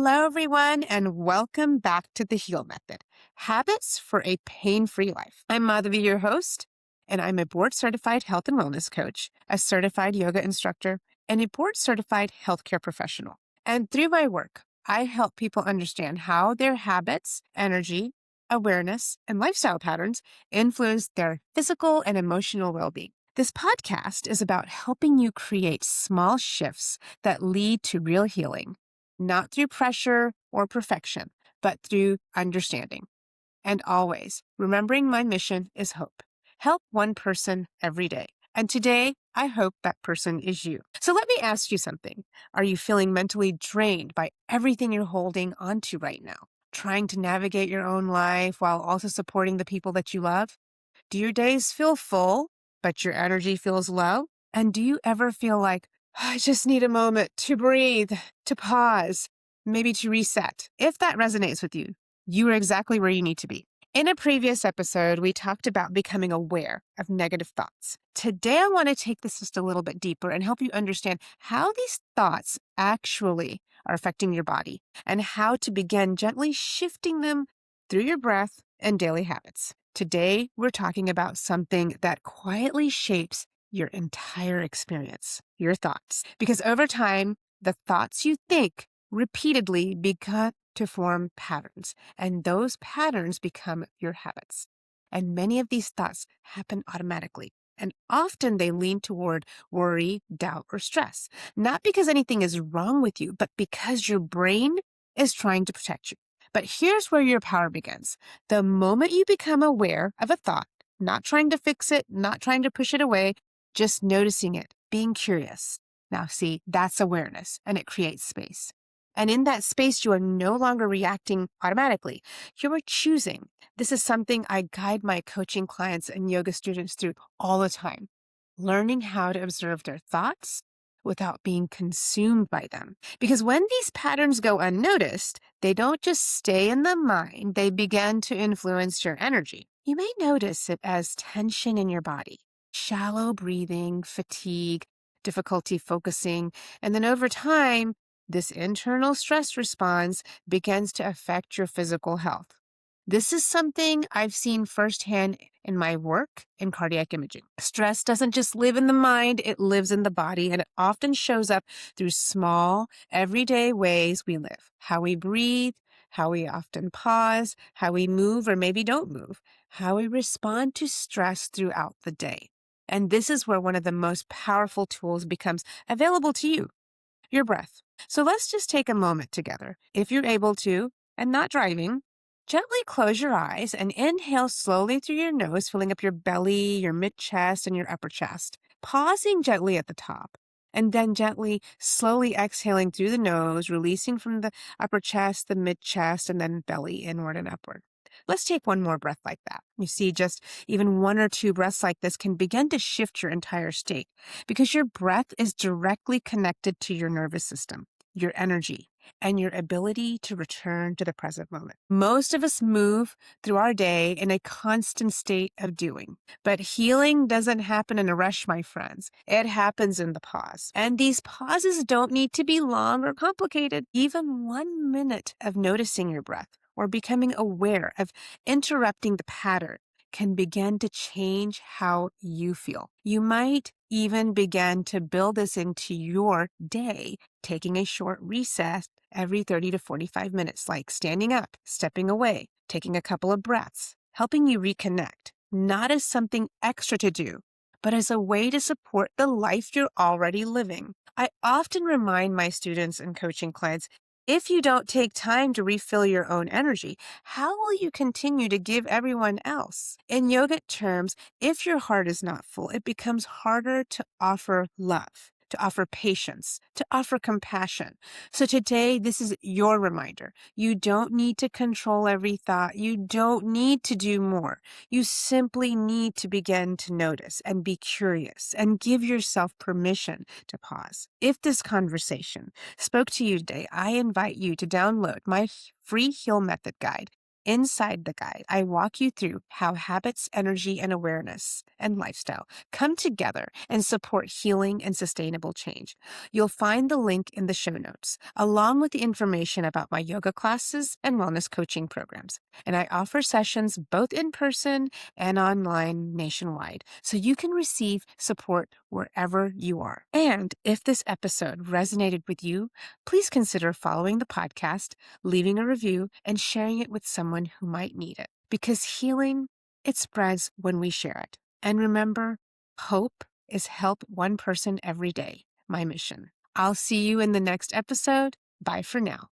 Hello, everyone, and welcome back to the H.E.A.L Method, Habits for a Pain-Free Life. I'm Madhavi, your host, and I'm a board-certified health and wellness coach, a certified yoga instructor, and a board-certified healthcare professional. And through my work, I help people understand how their habits, energy, awareness, and lifestyle patterns influence their physical and emotional well-being. This podcast is about helping you create small shifts that lead to real healing, not through pressure or perfection, but through understanding. And always, remembering my mission is hope. Help one person every day. And today, I hope that person is you. So let me ask you something. Are you feeling mentally drained by everything you're holding onto right now? Trying to navigate your own life while also supporting the people that you love? Do your days feel full, but your energy feels low? And do you ever feel like, I just need a moment to breathe, to pause, maybe to reset? If that resonates with you, you are exactly where you need to be. In a previous episode, we talked about becoming aware of negative thoughts. Today, I want to take this just a little bit deeper and help you understand how these thoughts actually are affecting your body and how to begin gently shifting them through your breath and daily habits. Today, we're talking about something that quietly shapes your entire experience, your thoughts. Because over time, the thoughts you think repeatedly begin to form patterns, and those patterns become your habits. And many of these thoughts happen automatically. And often they lean toward worry, doubt, or stress, not because anything is wrong with you, but because your brain is trying to protect you. But here's where your power begins. The moment you become aware of a thought, not trying to fix it, not trying to push it away, just noticing it, being curious. Now, see, that's awareness, and it creates space. And in that space, you are no longer reacting automatically. You are choosing. This is something I guide my coaching clients and yoga students through all the time. Learning how to observe their thoughts without being consumed by them. Because when these patterns go unnoticed, they don't just stay in the mind, they begin to influence your energy. You may notice it as tension in your body, shallow breathing, fatigue, difficulty focusing, and then over time, this internal stress response begins to affect your physical health. This is something I've seen firsthand in my work in cardiac imaging. Stress doesn't just live in the mind, it lives in the body, and it often shows up through small, everyday ways we live. How we breathe, how we often pause, how we move or maybe don't move, how we respond to stress throughout the day. And this is where one of the most powerful tools becomes available to you, your breath. So let's just take a moment together. If you're able to, and not driving, gently close your eyes and inhale slowly through your nose, filling up your belly, your mid-chest, and your upper chest, pausing gently at the top, and then gently, slowly exhaling through the nose, releasing from the upper chest, the mid-chest, and then belly inward and upward. Let's take one more breath like that. You see, just even one or two breaths like this can begin to shift your entire state because your breath is directly connected to your nervous system, your energy, and your ability to return to the present moment. Most of us move through our day in a constant state of doing, but healing doesn't happen in a rush, my friends. It happens in the pause. And these pauses don't need to be long or complicated. Even 1 minute of noticing your breath or becoming aware of interrupting the pattern can begin to change how you feel. You might even begin to build this into your day, taking a short recess every 30 to 45 minutes, like standing up, stepping away, taking a couple of breaths, helping you reconnect, not as something extra to do, but as a way to support the life you're already living. I often remind my students and coaching clients, if you don't take time to refill your own energy, how will you continue to give everyone else? In yogic terms, if your heart is not full, it becomes harder to offer love, to offer patience, to offer compassion. So today, this is your reminder. You don't need to control every thought. You don't need to do more. You simply need to begin to notice and be curious and give yourself permission to pause. If this conversation spoke to you today, I invite you to download my free H.E.A.L Method guide. Inside the guide, I walk you through how habits, energy, and awareness and lifestyle come together and support healing and sustainable change. You'll find the link in the show notes, along with the information about my yoga classes and wellness coaching programs. And I offer sessions both in person and online nationwide, so you can receive support wherever you are. And if this episode resonated with you, please consider following the podcast, leaving a review, and sharing it with someone who might need it. Because healing, it spreads when we share it. And remember, hope is help one person every day. My mission. I'll see you in the next episode. Bye for now.